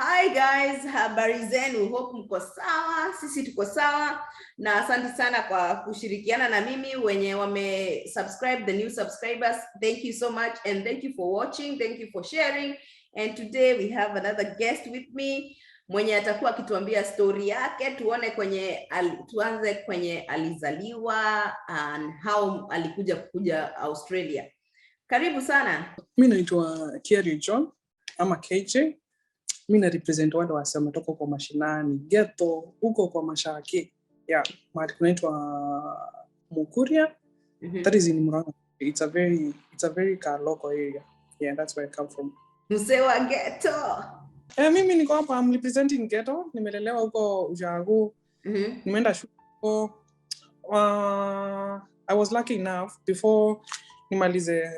Hi guys, habari zenu, hope mko sawa, sisi tuko sawa na asante sana kwa kushirikiana na mimi wenye wame subscribe, the new subscribers. Thank you so much and thank you for watching, thank you for sharing. And today we have another guest with me mwenye atakuwa akituambia story yake, tuanze kwenye alizaliwa and how alikuja Australia. Karibu sana. Mimi naitwa Kerry John ama KJ. Mimi na represent wale wasema toka kwa mashinani ghetto huko kwa Mashaki. Yeah, mahali kunaitwa Mukuria. That is in Murang'a. It's a very local area. Yeah, that's where I come from. Msewa ghetto. Mimi niko hapa, I'm representing ghetto. Nimelelewa huko Ujagu. Nimeenda shule. I was lucky enough before nimalize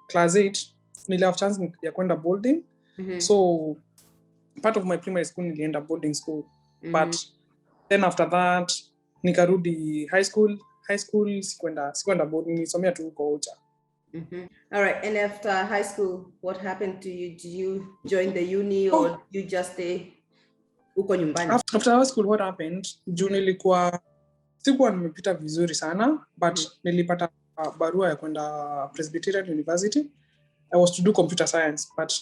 class 8 nilihave chance ya kwenda boarding. So part of my primary school nilienda boarding school. But then after that nikarudi high school sikwenda boarding, nisomea tu huko Ucha. All right, and after high school what happened to you? Did you join the uni or you just stay huko nyumbani? After high school what happened, sikuwa nimepita vizuri sana, but nilipata barua ya kwenda Presbyterian University. I was to do computer science, but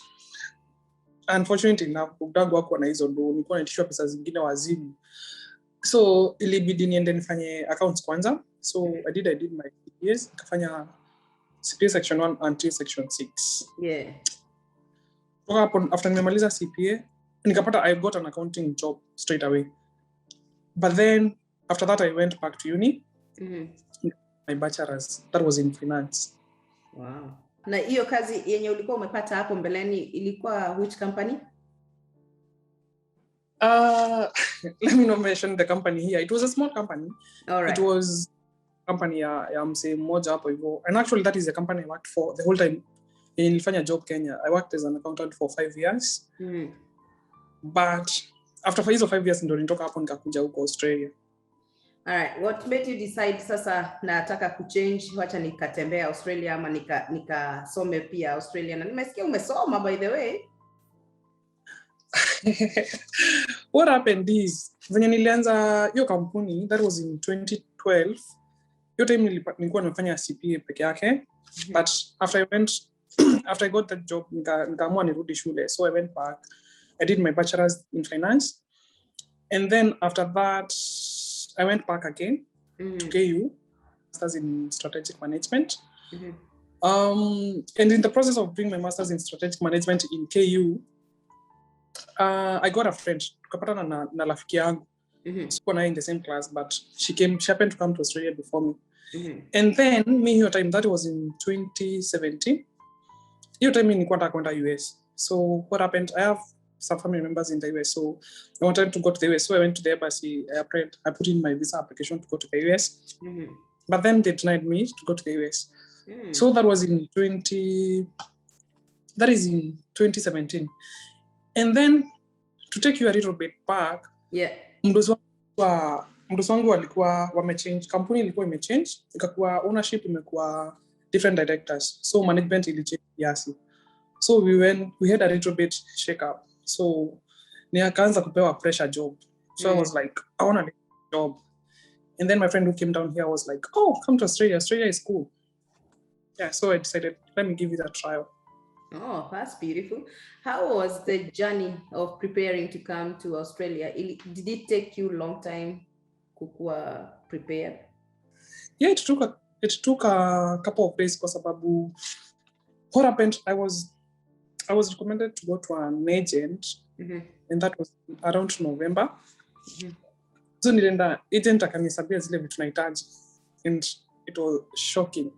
unfortunately Ugdagu wako na hizo ndo nilikuwa naitishwa pesa zingine wazimu. So ilibidi niende nifanye accounts kwanza. So I did my CPAs, nikafanya CPA section 1 until section 6. Yeah. After nimemaliza CPA, nikapata I got an accounting job straight away. But then after that I went back to uni. My bachelor's, that was in finance. Wow. Na hiyo kazi yenye ulikuwa umepata hapo mbeleni ilikuwa which company? Let me not mention the company here. It was a small company. All right. It was a company ya msee mmoja hapo hivyo. And actually that is the company I worked for the whole time. Nilifanya job Kenya. I worked as an accountant for 5 years. But after 5 years ndo nitoka hapo nikakuja huko Australia. All right, what made you decide sasa nataka kuchange, wacha nikatembea Australia ama nikasome pia Australia? Na nimesikia umesoma by the way. What happened is, venye nilianza hiyo kampuni, that was in 2012. Hiyo time nilikuwa nimefanya CPA peke yake. But after I got that job, nikaamua nirudi shule. So I went back. I did my bachelor's in finance. And then after that, I went back again to KU, master's in strategic management. And in the process of doing my master's in strategic management in KU, I got a friend. Tukapatana na rafiki yangu. Sikuwa naye in the same class, but she happened to come to Australia before me. And then me hiyo time, that was in 2017. Hiyo time nilikuwa nataka kwenda US. So what happened, I have some family members in the US, so I wanted to go to the US. So I went to the embassy. I put in my visa application to go to the US. But then they denied me to go to the US. So that was in 2017. And then to take you a little bit back, mdosi wangu walikuwa wamechange, kampuni ilikuwa imechange, ikakuwa ownership imekuwa different directors. So management ilichange kiasi. So we had a little bit shake up. So nikaanza kupewa pressure job. So I was like, I want a job. And then my friend who came down here was like, oh, come to Australia. Australia is cool. Yeah, so I decided, let me give it a trial. Oh, that's beautiful. How was the journey of preparing to come to Australia? Did it take you a long time kukuwa prepared? Yeah, it took a couple of days kwa sababu what happened, I was recommended to go to an agent, and that was around November. So nilienda agent akanisabia zile vitu nahitaji, and it was shocking.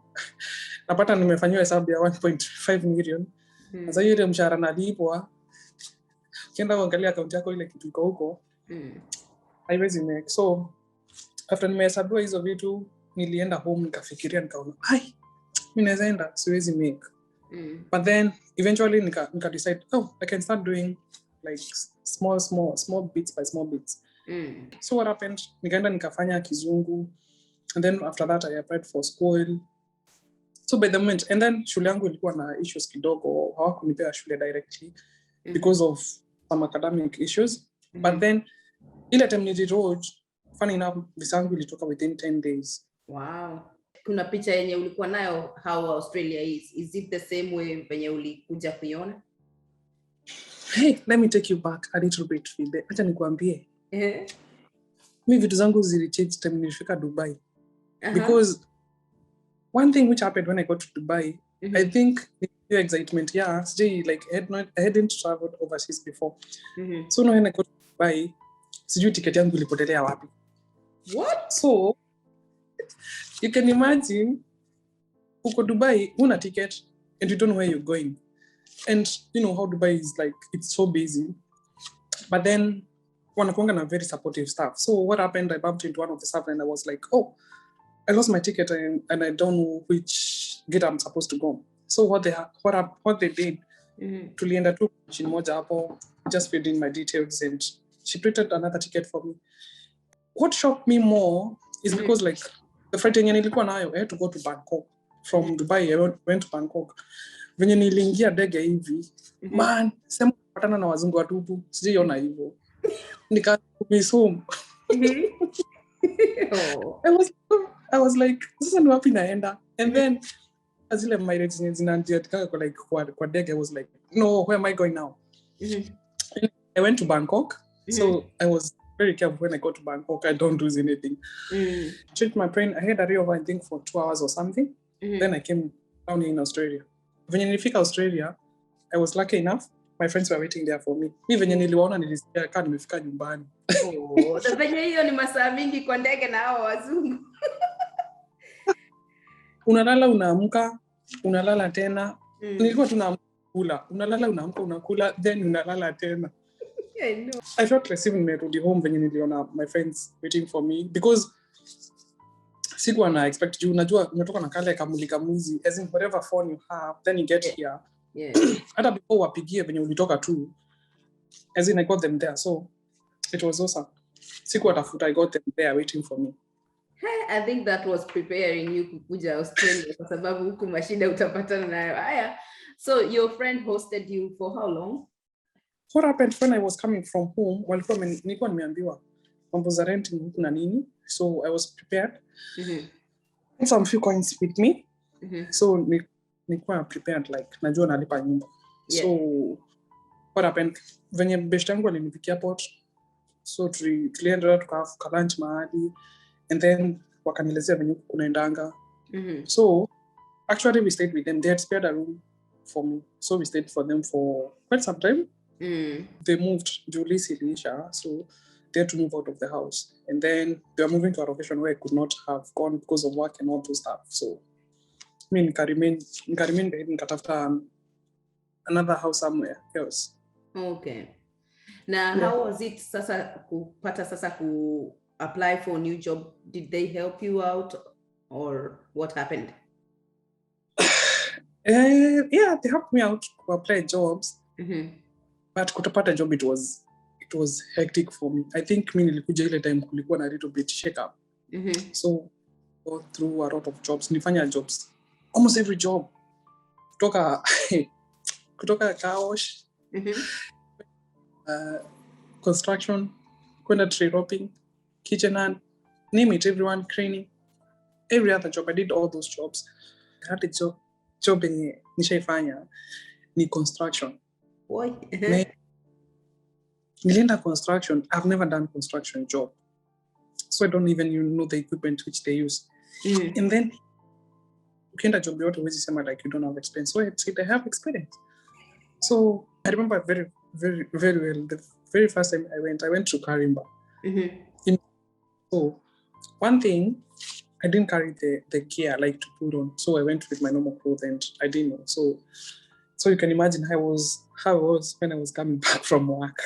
Napata nimefanywa hesabu ya 1.5 million. Sasa hiyo ile mshahara nalipwa, ukienda kuangalia account yako ile kitu iko huko, haiwezi make. So after nimehesabiwa hizo vitu, nilienda home nikafikiria, nikaona mimi naweza enda, siwezi make. But then eventually nika decide, I can start doing like small bits by small bits. So what happened, nikaenda nikafanya kizungu, and then after that I applied for school. So by the moment, and then shule yangu ilikuwa na issues kidogo, hawakunipea shule directly because of some academic issues. But then ile time niliroad, funny enough, visa yangu ilitoka within 10 days. Wow. Kuna picha yenye ulikuwa nayo how Australia is it the same way venye ulikuja kuiona? Hey, let me take you back a little bit, Fibe. Acha nikuambie. Mi vitu zangu zilichange time nilifika Dubai. Because one thing which happened when I got to Dubai, I think the excitement, like I hadn't traveled overseas before. So when I got to Dubai, sijui ticket yangu ilipotelea wapi. What? So you can imagine, uko Dubai, una ticket, and you don't know where you're going. And you know how Dubai is like, it's so busy. But then, wanakuanga na very supportive staff. So what happened, I bumped into one of the staff and I was like, oh, I lost my ticket and I don't know which gate I'm supposed to go. So what they did, tulienda tu chini moja hapo, just filled in my details and she printed another ticket for me. What shocked me more is because like the flight yenye nilikuwa nayo, I had to go to Bangkok. From Dubai, I went to Bangkok. Venye niliingia ndege hivi, man, sema patana na wazungu watupu, sijiona hivyo. Nikamiss home. I was like, sasa ni wapi naenda? And then azile mileage zinaandika kwa ndege, I was like, no, where am I going now? I went to Bangkok. So I was very careful when I got to Bangkok. I don't lose anything. Checked my plane. I had a layover, I think, for 2 hours or something. Then I came down in Australia. When nilifika Australia, I was lucky enough. My friends were waiting there for me. Mi venye niliwaona nilisikia kama nimefika nyumbani. Oh, venye hiyo ni masaa mingi kwa ndege na hao wazungu. Unalala unaamka, unalala tena. Nilikuwa tunakula. Unalala unaamka unakula, then unalala tena. I know. I felt like even nimerudi home venye niliona my friends waiting for me because sikuwa na expect you, unajua umetoka na kale kamulika mwizi, as in whatever phone you have, then you get here. Hata before wapigie venye ulitoka tu, as in I got them there, so it was awesome. Sikuwa tafuta, I got them there waiting for me. I think that was preparing you kukuja Australia kwa sababu huku mashida utapatana nayo. Haya, so your friend hosted you for how long? What happened when I was coming from home, nilikuwa nimeambiwa mambo za renting huku na nini, so I was prepared. Some few coins with me, so nilikuwa prepared, like najua nalipa nyumba. So what happened, venye best yangu alinipikia airport, so tulienda tuka lunch mahali, and then wakanielezea venye kunaendanga. So actually we stayed with them. They had spared a room for me, so we stayed for them for quite some time. They moved Julie Silisha, so they had to move out of the house, and then they were moving to a location where I could not have gone because of work and all those stuff. So I nikarimain there, nikatafuta another house somewhere else. Okay. Now, how was it sasa kupata sasa ku apply for a new job? Did they help you out or what happened? Yeah, they helped me out to apply jobs. But kutapata job, it was hectic for me. I think mi nilikuja ile time kulikuwa na little bit shake up. So go through a lot of jobs. Nifanya jobs, almost every job. Kutoka car wash, construction, kwenda tree roping, kitchen hand, name it, everyone, cleaning, every other job. I did all those jobs. I had a job yenye nishaifanya ni construction. Nilienda construction. I've never done construction job, so I don't even know the equipment which they use. And then ukienda job yote huwezi sema like you don't have experience. So I have experience. So I remember very, very, very well the very first time I went to Karimba. So one thing, I didn't carry the gear like to put on, so I went with my normal clothes and I didn't know. So you can imagine how I was when I was coming back from work.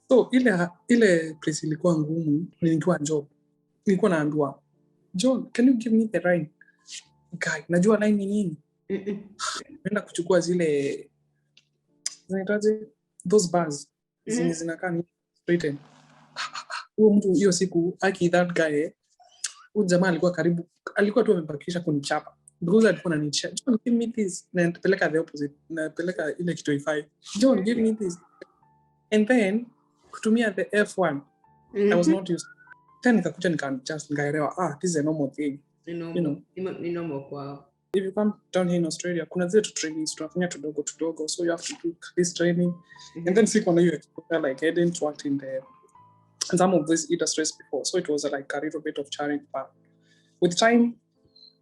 So ile place ilikuwa ngumu, nilikuwa job. Nilikuwa naambiwa, John, can you give me the line? Guy, najua line ni nini? Nenda kuchukua zile zinaitaje? Those bars. Zinakaa ni straighten. Huyo mtu hiyo siku that guy, huyo jamaa alikuwa tu amebakisha kunichapa. Because alikuwa ananichapa, John, give me this. Na nitapeleka the opposite. Napeleka ile kitu ifai. John, give me this. And then kutumia the F1 I was not used. Then nikakuja nikaelewa this is a normal thing. You know, wow. If you come down here in Australia, kuna zile trainings tunafanya tudogo, so you have to do this training. And then sikuwa na hiyo exposure, like I didn't work in some of these industries before, so it was like a little bit of challenge, but with time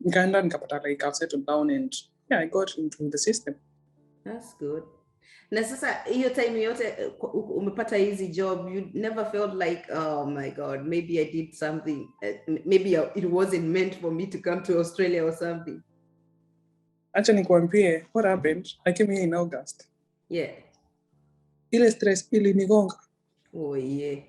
nikaenda nikapata like I've settled down and I got into the system. That's good. Na sasa hiyo time yote umepata hizi job, you never felt like, oh my God, maybe I did something, maybe it wasn't meant for me to come to Australia or something? Acha nikwambie what happened. I came here in August. Yeah. Ile stress ilinigonga. Oh yeah.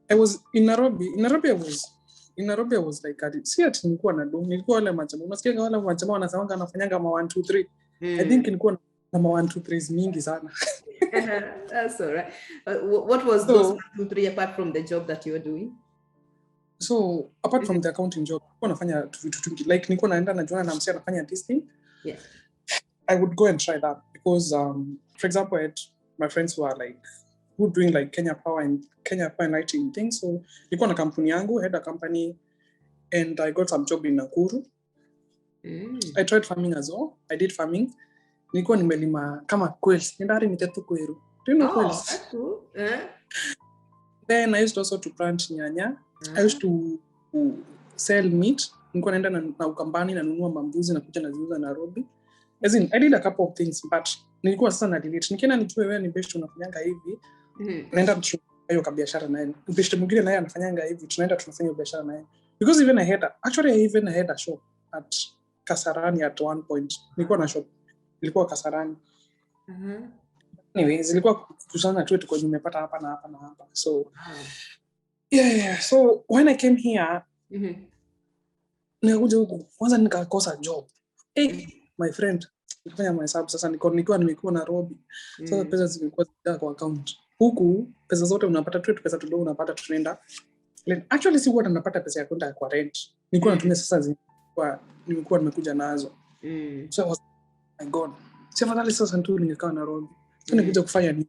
I was in Nairobi. In Nairobi I was like, si ati nilikuwa na do, nilikuwa wale majamaa. Unasikia wale majamaa wanasemanga anafanyanga ma 1 2 3. I think nilikuwa na ma 1 2 3 mingi sana. That's all right. What was those 1 2 3 apart from the job that you're doing? So apart from the accounting job, nilikuwa nafanya vitu like nilikuwa naenda najuana na msee anafanya this thing. Yeah. I would go and try that because for example I had my friends who are like who doing like Kenya Power and Lighting things. So nilikuwa na kampuni yangu, had a company, and I got some job in Nakuru. I tried farming as well. I did farming. Nilikuwa nimelima kama quails. Nindari mitetu kweru. Do you know quails? That's cool. Then I used also to plant nyanya. I used to sell meat. Nilikuwa naenda na Ukambani na nunua mambuzi na kuja naziuza Nairobi. As in, I did a couple of things, but nilikuwa sasa na delete. Nikienda nijue wewe ni best unafanyanga hivi. Naenda hiyo kabiashara naye. Best mwingine naye anafanyanga hivi. Tunaenda tunafanya biashara naye. Because even I had a shop at Kasarani at one point. Nilikuwa na shop. Ilikuwa Kasarani. Anyways, ilikuwa kusana tu tuko nimepata hapa na hapa na hapa. So yeah. So when I came here, nikakuja huku kwanza nikakosa job. My friend, nilifanya mahesabu sasa nilikuwa nimekuwa Nairobi. Sasa pesa zilikuwa kwa account. Huku pesa zote unapata tu pesa tudogo unapata tunaenda. Actually si huwa tunapata pesa ya kwenda kwa rent. Nilikuwa natumia sasa nilikuwa nimekuja nazo. So I was, my God. Sasa sasa tu ningekaa Nairobi. So nikuja kufanya nini?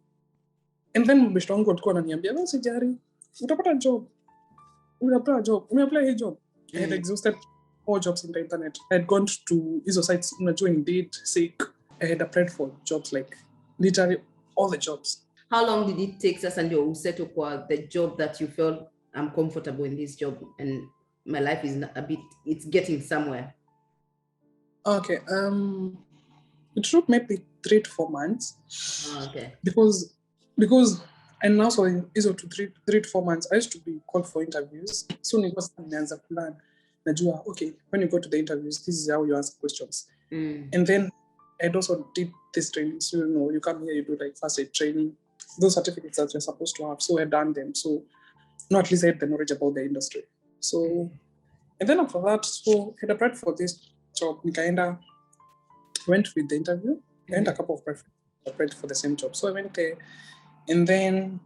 And then best wangu alikuwa ananiambia, "Wewe usijali. Utapata job. Umeapply hii job." I had exhausted all jobs in the internet. I had gone to hizo sites, unajua Indeed, Seek. I had applied for jobs like literally all the jobs. How long did it take us and you settle for the job that you felt I'm comfortable in this job and my life is it's getting somewhere? Okay. It took maybe 3 to 4 months. Okay. Because and also in hizo 3 to 4 months I used to be called for interviews. So nilikuwa sasa nianza plan. Najua, okay, when you go to the interviews, this is how you answer questions. And then I also did this training. So, you come here, you do like first aid training, those certificates that you're supposed to have. So I done them. So at least I had the knowledge about the industry. So, and then after that, so I had applied for this job. Nikaenda, went with the interview. I had a couple of friends applied for the same job. So I went there, and then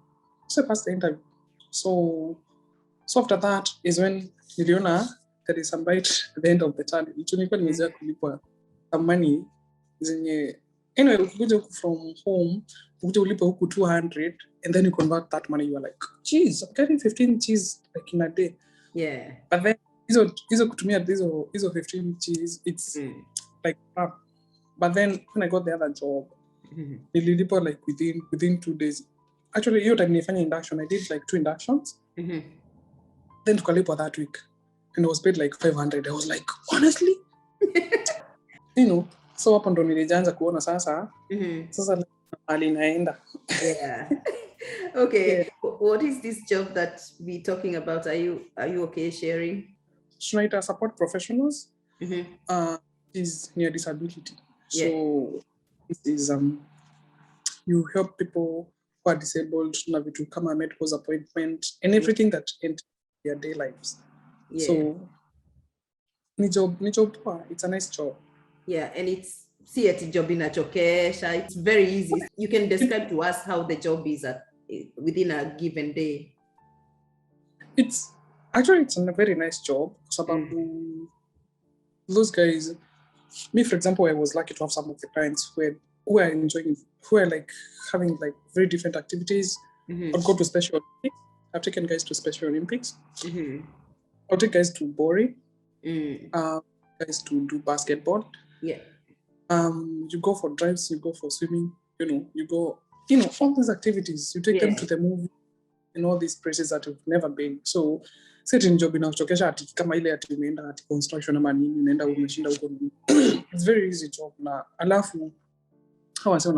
I passed the interview. So after that is when niliona there is some light at the end of the tunnel. Nilikuwa nimezoea kulipwa some money zenye anyway ukikuja huku from home ukikuja ulipe huku 200 and then you convert that money, you are like, geez, I'm getting 15 cheese like in a day. Yeah. But then hizo kutumia hizo 15 cheese, it's like crap. But then when I got the other job, nililipa like within 2 days. Actually hiyo time nilifanya induction, I did like 2 inductions. Then tukalipwa that week. And I was paid like 500. I was like, honestly? So hapo ndo nilianza kuona sasa. Sasa hali naenda. Yeah. Okay. Yeah. What is this job that we talking about? Are you okay sharing? Schneider support professionals. Is near disability. Yeah. So this is you help people who are disabled na vitu kama medical appointment and everything that enter their day lives. Yeah. So ni job poa. It's a nice job. Yeah, and it's job inachokesha. It's very easy. You can describe to us how the job is within a given day. It's a very nice job. Sababu those guys, me for example, I was lucky to have some of the clients who are enjoying, who are like having like very different activities. I'll go to Special Olympics. I've taken guys to Special Olympics. I'll take guys to Bori. Guys to do basketball. Yeah. You go for drives, you go for swimming, you go, all these activities. You take them to the movie in all these places that you've never been. So certain job inakuchokesha ati kama ile ati umeenda ati construction ama nini unaenda umeshinda huko. It's very easy job na alafu hawa sasa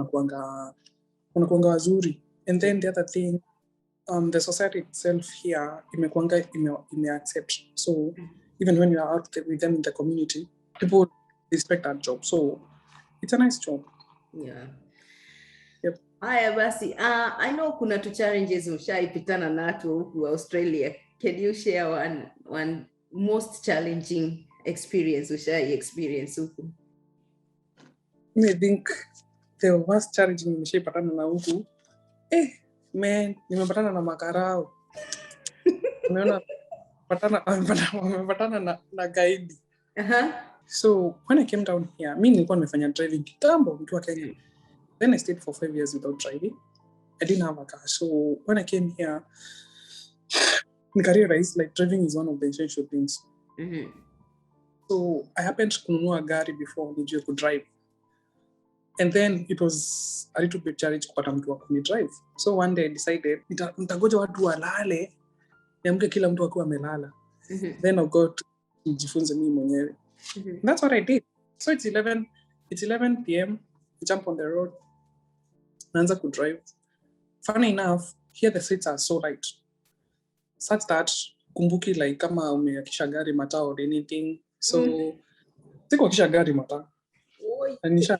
unakuanga wazuri. And then the other thing, the society itself here imekuanga ime-accept. So even when you are out there with them in the community, people respect that job. So it's a nice job. Yeah. Yep. Haya basi, I know kuna tu challenges ushaipitana nato huku Australia. Can you share one most challenging experience experience huku? I think the worst challenging nimeshaipatana na huku, nimepatana na makarao. Umeona wamepatana na guide. So when I came down here, mimi nilikuwa nimefanya driving kitambo nikiwa Kenya. Then I stayed for 5 years without driving. I didn't have a car. So when I came here, nikarealize like driving is one of the essential things. So I happened to kununua gari before nijue ku drive. And then it was a little bit challenge kupata mtu wa kunidrive. So one day I decided nitagoja watu walale, niamke kila mtu akiwa amelala. Then I got nijifunze mimi mwenyewe. That's what I did. So it's 11 p.m. I jump on the road. Naanza ku drive. Funny enough, here the streets are so light. Such that kumbuki like kama umeakisha gari mata or anything. So sikuakisha gari mata. Anisha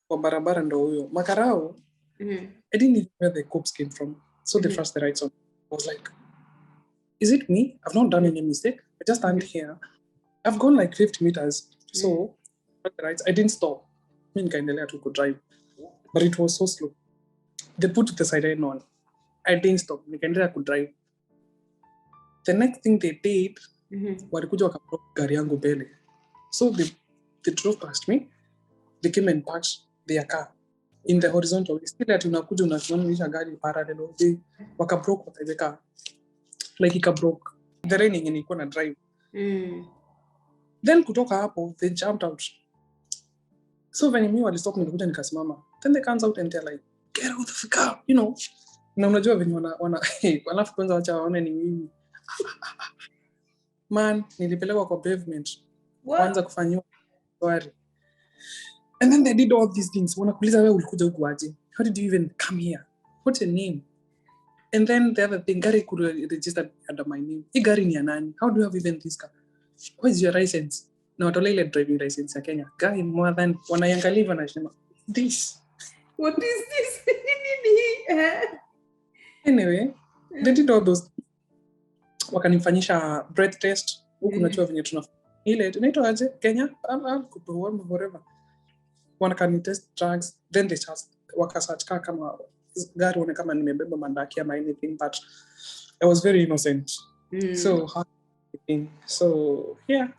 kwa barabara ndo huyo. Makarao, I didn't know where the cops came from. So they flashed the lights on. I was like, is it me? I've not done any mistake. I just stand here. I've gone like 50 meters. So I didn't stop. I nikaendelea tu ku drive. But it was so slow. They put the siren on. I didn't stop. Nikaendelea ku drive. The next thing they did, walikuja wakablock gari yangu mbele. So they drove past me. They came and parked their car in the horizontal. Still ati unakuja unasimamisha gari parallel. They wakablock the car. Like ikablock. The rain yenye nilikuwa na drive. Then kutoka hapo, they jumped out. So when me walistop nilikuja nikasimama. Then they comes out and they're like, get out of the car, Na unajua venye wanafu kwanza wacha waone ni mimi. Man, nilipelekwa kwa pavement. Kwanza kufanyiwa sorry. And then they did all these things. Wanakuuliza wewe ulikuja huku aje? How did you even come here? What's your name? And then the other thing, gari could register under my name. Hii gari ni ya nani? How do you have even this car? What is your license? Na watolea ile driving license ya Kenya. Guy more than wanaiangalia hivyo wanasema, this. What is this? Anyway, they did all those. Wakanifanyisha breath test. Huku najua venye tunafanya. Ile tunaitwa aje Kenya? Whatever. Wakanitest drugs. Then they just wakasearch kama gari one kama nimebeba mandaki ama anything, but I was very innocent. So yeah.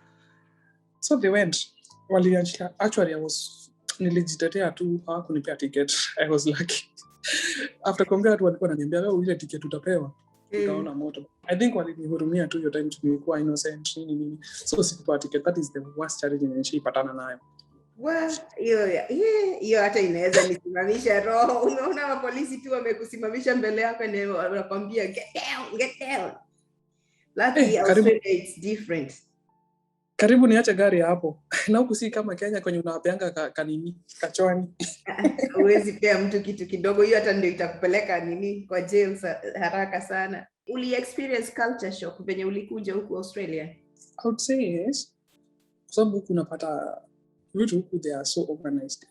So they went. Actually, nilijitetea tu hawakunipea ticket. I was lucky. After kuongea watu walikuwa wananiambia wewe ile ticket utapewa. Utaona moto. I think walinihurumia tu hiyo time tulikuwa innocent nini. So sikupewa ticket. That is the worst challenge nimeshapatana nayo. Well, hiyo hata inaweza nisimamisha roho. Unaona polisi tu wamekusimamisha mbele yako na wanakuambia get down. Luckily Australia it's different. Karibu niache gari hapo. Na huku si kama Kenya kwenye unawapeanga kanini kachwani. Huwezi pea mtu kitu kidogo, hiyo hata ndio itakupeleka kwa jail haraka sana. Uli experience culture shock venye ulikuja huku Australia? I would say yes. Sababu kunapata vitu huku they are so organized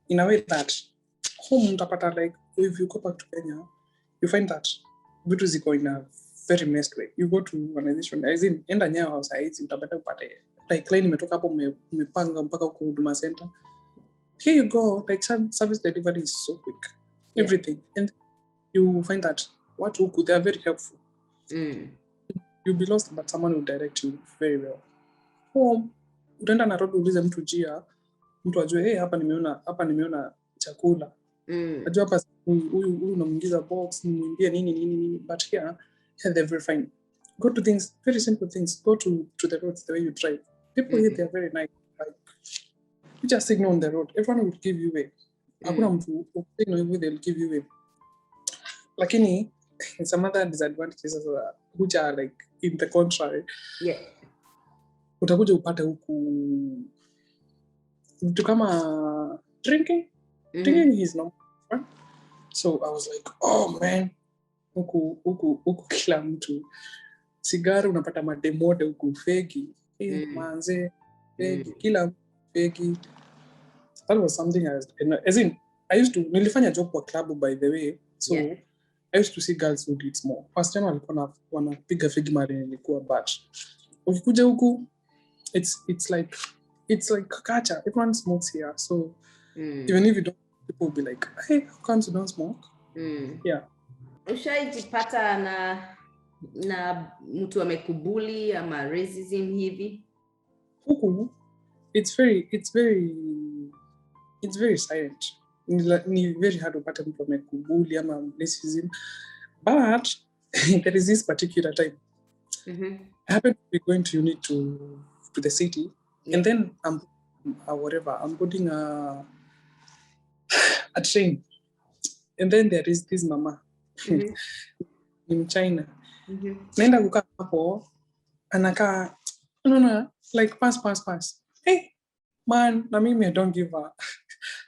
in a way that home utapata like if you go back to Kenya you find that vitu ziko in a very messed way. You go to organization as in enda Nyayo house hizi utapata upate like line imetoka hapo umepanga mpaka huko Huduma Center. Here you go, like service delivery is so quick. Everything. And you find that watu huku they are very helpful. You'll be lost but someone will direct you very well. Home utaenda Nairobi ulize mtu njia, mtu ajue hapa nimeona chakula. Najua hapa huyu unamuingiza box, nimwimbie nini, but here they're very fine. Go to things, very simple things. Go to the roads the way you drive. People here, they're very nice. Like, you just signal on the road. Everyone will give you way. Hakuna mtu signal hivi, they'll give you way. Lakini some other disadvantages which are like in the contrary. Yeah. Utakuja upate huku vitu kama drinking. Drinking is not fun. So I was like, oh man, huku kila mtu sigara unapata mademode huku fegi. Manze fegi, kila fegi. That was something I used to nilifanya job kwa club, by the way. So I used to see girls who did more. First time walikuwa wanapiga fegi mara nilikuwa, but ukikuja huku it's like culture. Everyone smokes here, so even if you don't, people will be like, hey, how come you don't smoke? Yeah. Ushaijipata na mtu amekubuli ama racism hivi? Huku it's very silent. Ni very hard upate mtu amekubuli ama racism, but there is this particular time. I happened to be going to uni to the city, and then I'm boarding a train, and then there is this mama in China. Naenda kukaa hapo, anakaa no, like pass. Hey man, na mimi I don't give a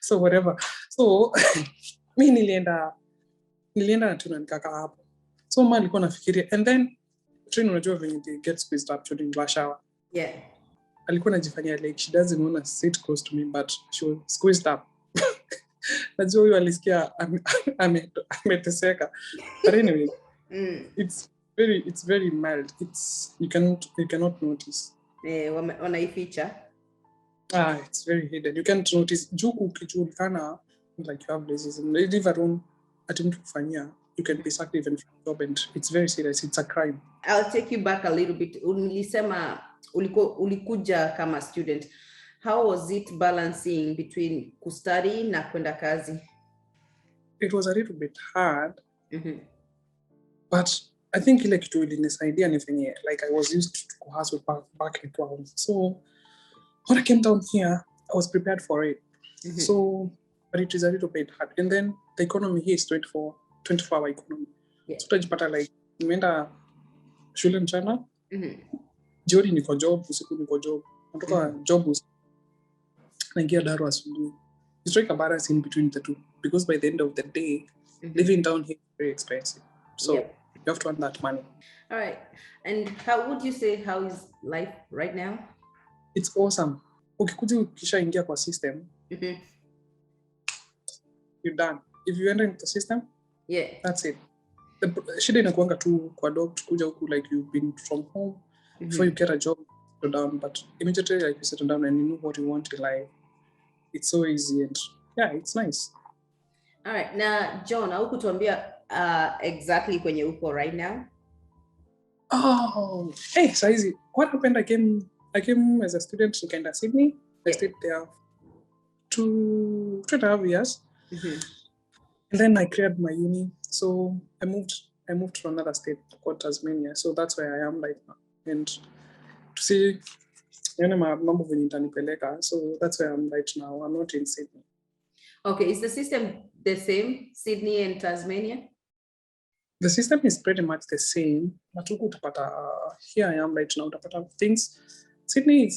so whatever. So mi nilienda na tuna nikakaa hapo. So mama alikuwa nafikiria, and then train unajua when they get squeezed up during rush hour. Yeah. Alikuwa anajifanyia like she doesn't want to sit close to me, but she was squeezed up. Najua huyu alisikia ameteseka. But anyway, it's very mild. You cannot notice. Wanaificha. It's very hidden. You can't notice. Juku ukijulikana like you have racism. Leave alone ati mtu kufanyia, you can be sacked even from job, and it's very serious. It's a crime. I'll take you back a little bit. Ulisema ulikuja kama student. How was it balancing between kustudy na kwenda kazi? It was a little bit hard. But I think ile kitu ilinisaidia ni venye like I was used to hustle back in town. So when I came down here, I was prepared for it. So, but it is a little bit hard. And then the economy here is 24-hour economy. So utajipata like nimeenda shule mchana, jioni niko job, usiku niko job. Natoka job naingia daro asubuhi. You strike a balance in between the two, because by the end of the day, living down here is very expensive. So you have to earn that money. All right. And how would you say, how is life right now? It's awesome. Ukikuja ukishaingia kwa system, you're done. If you enter into the system, that's it. Shida inakuanga tu kwa adopt kuja huku like you've been from home before you get a job, settle down, but immediately like you settle down and you know what you want in life, it's so easy and it's nice. All right. Now, John, haukutuambia exactly kwenye uko right now? Oh, hey, saizi. What happened? I came as a student to Sydney. I stayed there 2.5 years. And then I cleared my uni. So I moved to another state called Tasmania. So that's where I am right now. And to see mambo venye itanipeleka. So that's where I am right now. I'm not in Sydney. Okay, is the system the same, Sydney and Tasmania? The system is pretty much the same. But here I am right now. Utapata things. Sydney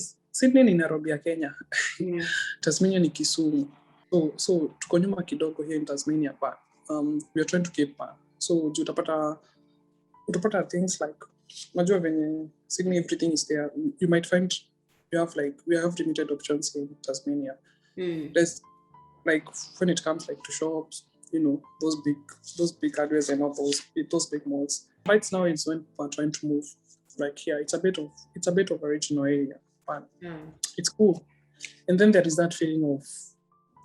ni Nairobi ya Kenya. Tasmania ni Kisumu. So tuko nyuma kidogo here in Tasmania, but we are trying to keep up. So utapata things like najua venye Sydney everything is there. You might find we have limited options in Tasmania. There's like when it comes like to shops, those big hardwares and all those big malls. Right now it's when people are trying to move. Like here, it's a bit of a regional area, but it's cool. And then there is that feeling of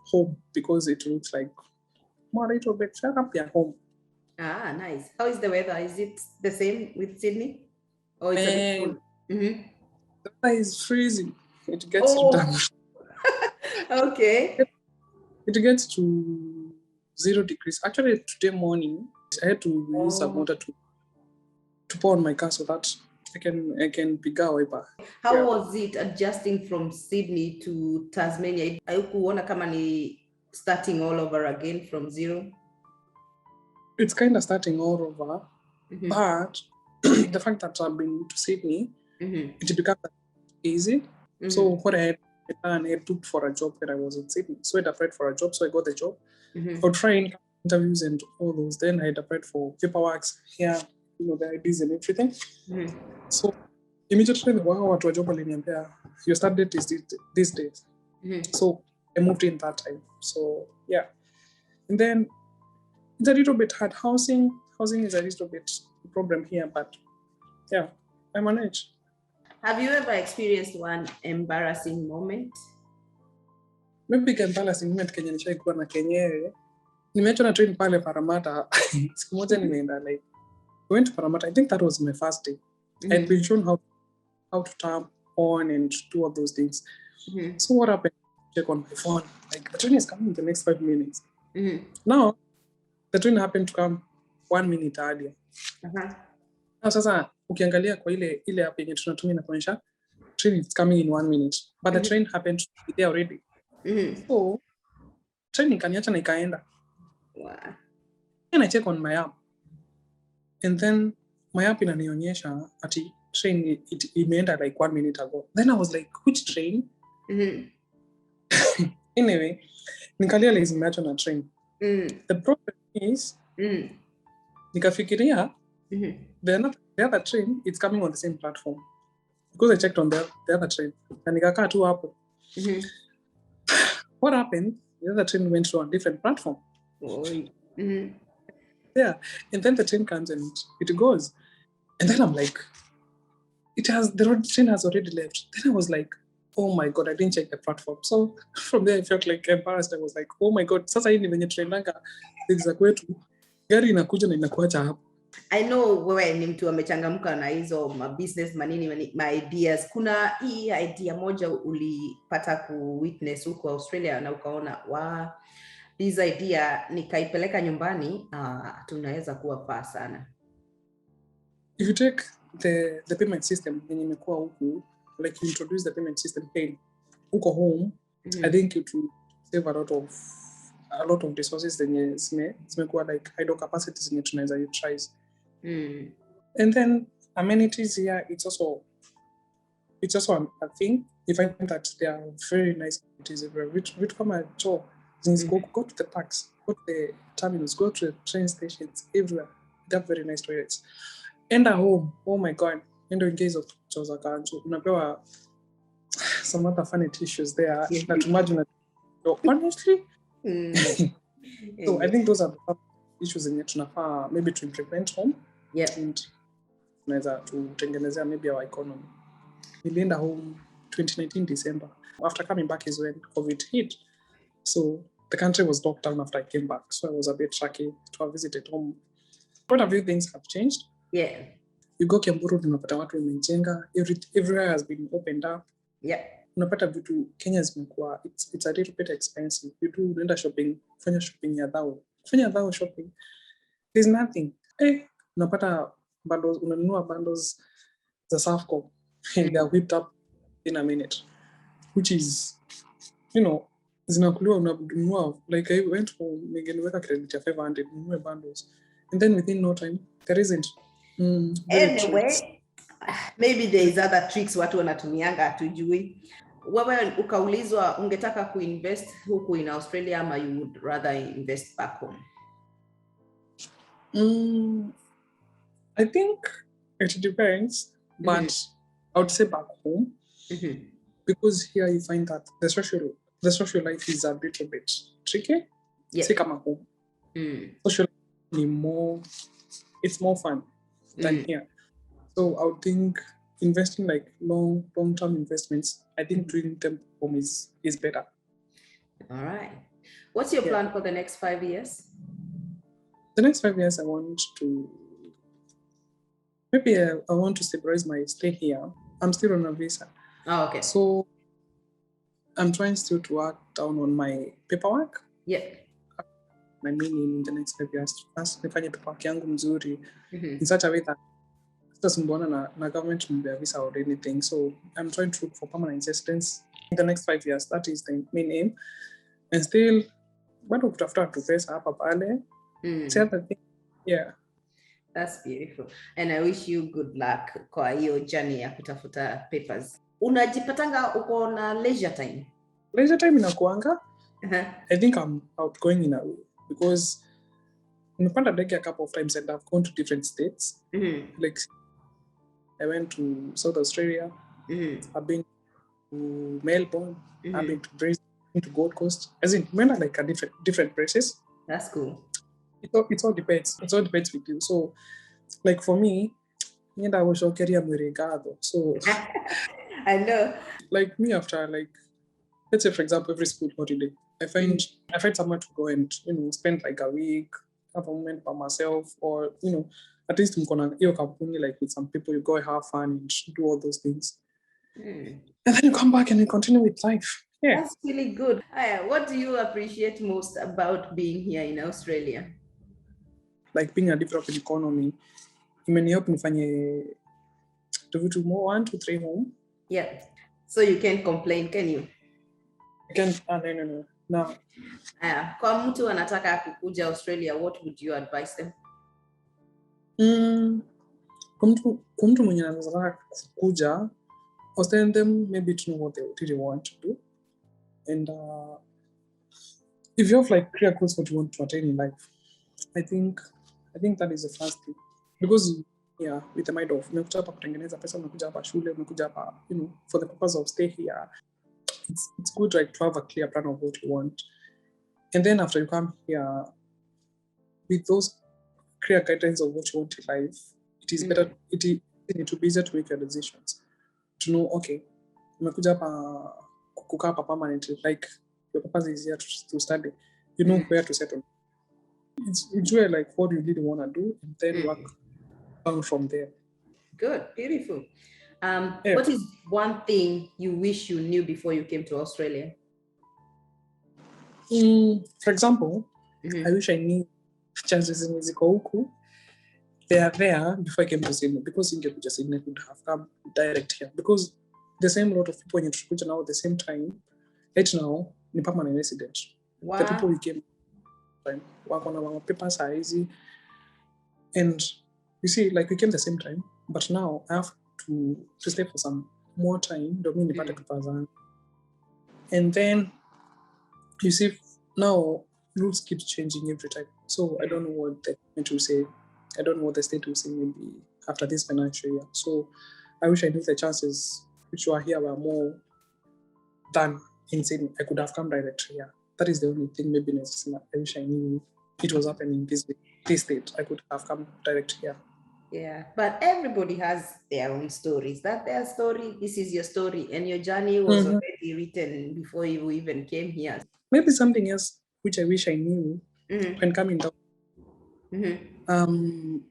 home, because it looks like more little bit shut up your home. Nice. How is the weather? Is it the same with Sydney? Or it's a bit cold? The weather is freezing. It gets to down. Okay. It gets to 0 degrees. Actually, today morning, I had to use some water to pour on my car so that I can piga wiper. How was it adjusting from Sydney to Tasmania? Haikuona kama ni starting all over again from 0? It's kind of starting all over, but the fact that I've been to Sydney, it becomes easy. So what I had done, I had looked for a job when I was in Sydney. So I had applied for a job, so I got the job. I would try in interviews and all those. Then I had applied for paperwork here, the IDs and everything. So immediately the watu wa job waliniambia, your start date is this date. So I moved in that time. So yeah. And then it's a little bit hard. Housing is a little bit a problem here, but yeah, I manage. Have you ever experienced one embarrassing moment? Maybe embarrassing moment Kenya nishaikuwa na Kenyere. Nimeachwa na train pale Parramatta. Siku moja nimeenda like I went to Parramatta. I think that was my first day. I'd been shown how to tap on and do all those things. So what happened? Check on my phone. Like the train is coming in the next 5 minutes. Now the train happened to come 1 minute earlier. Now sasa ukiangalia kwa ile app yenye tunatumia na kuonyesha train is coming in 1 minute, but the train happened to be there already. So train ikaniacha na ikaenda. Wow. And I check on my app, and then my app inanionyesha ati train imeenda like 1 minute ago. Then I was like, which train? Anyway, nikalia zimeachwa na train. The problem is nikafikiria the other train it's coming on the same platform because I checked on the other train na nikakaa tu hapo. What happened? The other train went to a different platform. Yeah, and then the train comes and it goes, and then I'm like, the train has already left. Then I was like, oh my god, I didn't check the platform. So from there I felt like embarrassed. I was like, oh my god, sasa hii ni venye trainanga za kwetu gari inakuja na inakuacha hapo. I know wewe ni mtu amechangamka na hizo business manini ma ideas. Kuna hii idea moja ulipata ku witness huko Australia na ukaona this idea nikaipeleka nyumbani, tunaweza kuwa faa sana. If you take the payment system yenye imekuwa huku, like you introduce the payment system pay huko home, I think it will save a lot of resources zenye zimekuwa like idle capacities zenye tunaweza utilize. And then amenities here, it's also a thing. You find that there are very nice amenities everywhere. Which come at job, go to the parks, go to the terminals, go to the train stations, everywhere. They have very nice toilets. And at home, oh my god, in the case of choza kanjo, unapewa some other funny tissues there. Not to imagine that. So honestly, so I think those are the issues in tunafaa maybe to implement home. And tunaweza tutengenezea maybe our economy. Nilienda home 2019 December. After coming back is when COVID hit. So the country was locked down after I came back. So I was a bit lucky to have visited home. Quite a few things have changed. Yeah. You go Kiamburu, unapata watu wamejenga. Everywhere has been opened up. Yeah. Unapata vitu Kenya zimekuwa, it's a little bit expensive. You do unaenda shopping, fanya shopping ya dhao shopping. There's nothing. Unapata bundles, unanunua bundles za Safcom and they're whipped up in a minute, which is, zinakuliwa unanunua. Like I went home, ningeniweka credit ya 500, ninunue bundles, and then within no time there isn't. Anyway, maybe there is other tricks watu wanatumianga hatujui. Wewe ukaulizwa ungetaka kuinvest huku in Australia ama you would rather invest back home? I think it depends, but I would say back home, because here you find that the social life is a little bit tricky. Say kama home, social life it's more fun than here. So I would think investing like long-term investments, I think doing them home is better. All right. What's your plan for the next 5 years? The next 5 years, I want to stabilize my stay here. I'm still on a visa. Oh, okay. So I'm trying still to work down on my paperwork. Yeah. my meaning in the next 5 years. First, nifanye paperwork yangu mzuri in such a way that sitasumbuana na government mbea visa or anything. So I'm trying to look for permanent residence in the next 5 years. That is the main aim. And still, bado kutafuta tu pesa hapa pale. Yeah. That's beautiful. And I wish you good luck kwa hiyo journey ya kutafuta papers. Unajipatanga uko na leisure time? Leisure time inakuanga. I think I'm outgoing in a way because nimepanda ndege a couple of times and I've gone to different states. Like I went to South Australia. I've been to Melbourne. I've been to Brisbane, to Gold Coast. As in, like a different places. That's cool. It all depends. It all depends with you. So, like for me, I was okay. So I know. Like me, after like, let's say for example, every school holiday, I find somewhere to go and spend like a week, have a moment by myself, or at least like with some people, you go have fun and do all those things, and then you come back and you continue with life. Yeah, that's really good. What do you appreciate most about being here in Australia? Like being a developing economy, help nifanye do more 1 to 3 home. Yeah, so you can't complain, can you? I can't. No. Kwa mtu anataka kukuja Australia, what would you advise them? Kwa mtu mwenye anataka kukuja, I was telling them maybe to know what they really want to do, and if you have like clear goals what you want to attain in life, I think that is the first thing, because with the mind of umekuja hapa kutengeneza pesa, umekuja hapa shule, umekuja hapa for the purpose of stay here. It's good like to have a clear plan of what you want, and then after you come here with those clear guidelines of what you want in life, it is better. It will be easier to make your decisions. To know, okay, umekuja hapa kukaa hapa permanently, like your purpose is here to study. You know where to settle. It's where like what you really want to do, and then work on from there. Good, beautiful. What is one thing you wish you knew before you came to Australia? For example, I wish I knew chances in ziko huku. They are there before I came to Sydney, because ingekuja Sydney would have come direct here, because the same lot of people in Tukuja now at the same time. Right now, ni permanent resident. Wow. The people we came time work on our papers are easy, and you see, like we came the same time, but now I have to stay for some more time. And then you see, now rules keep changing every time. So I don't know what the government will say. I don't know what the state will say maybe after this financial year. So I wish I knew the chances which were here were more than in Sydney. I could have come directly here. That is the only thing maybe I wish I knew it was happening this state. I could have come direct here. Yeah, but everybody has their own stories. That's their story. This is your story, and your journey was already written before you even came here. Maybe something else which I wish I knew when coming down.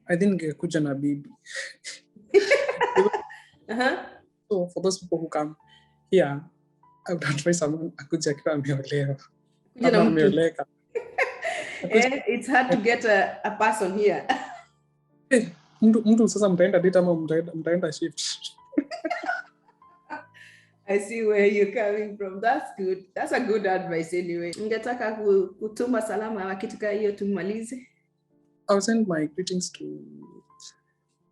I didn't get kuja na bibi. So for those people who come here, I would advise someone akuja akiwa ameolewa. It's hard to get a person here. Mtu sasa mtaenda date ama mtaenda shift. I see where you're coming from. That's good. That's a good advice anyway. Ungetaka kutuma salama wa kitu kama hiyo tumalize? I'll send my greetings to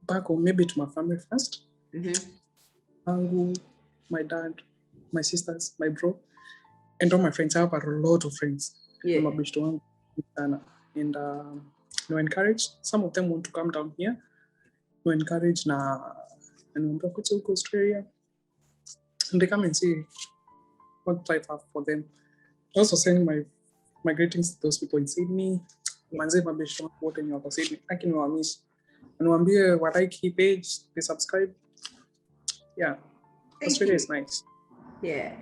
back home, maybe to my family first. Uncle, my dad, my sisters, my bro, and all my friends. I have a lot of friends. Yeah. And no encourage. Some of them want to come down here. No encourage and to Australia. And they come and see what life have for them. Also sending my greetings to those people in Sydney. Manze mabeshto wote ni wako Sydney. Lakini wamiss. Niwaambie wa like page, they subscribe. Yeah. Australia is nice. Yeah.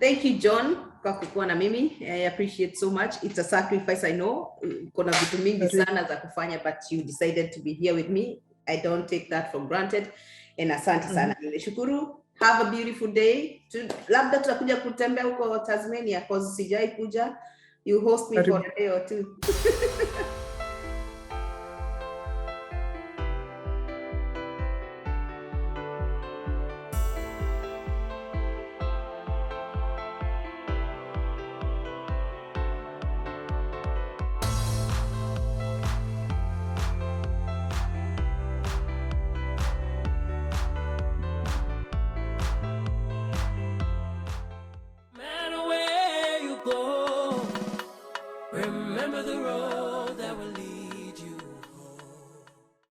Thank you, John, kwa kukuwa na mimi. I appreciate so much. It's a sacrifice, I know. Kuna vitu mingi sana za kufanya, but you decided to be here with me. I don't take that for granted. And asante sana. Nimeshukuru. Have a beautiful day. Labda tutakuja kutembea huko Tasmania, cause sijai kuja. You host me Karibu. for a day or two.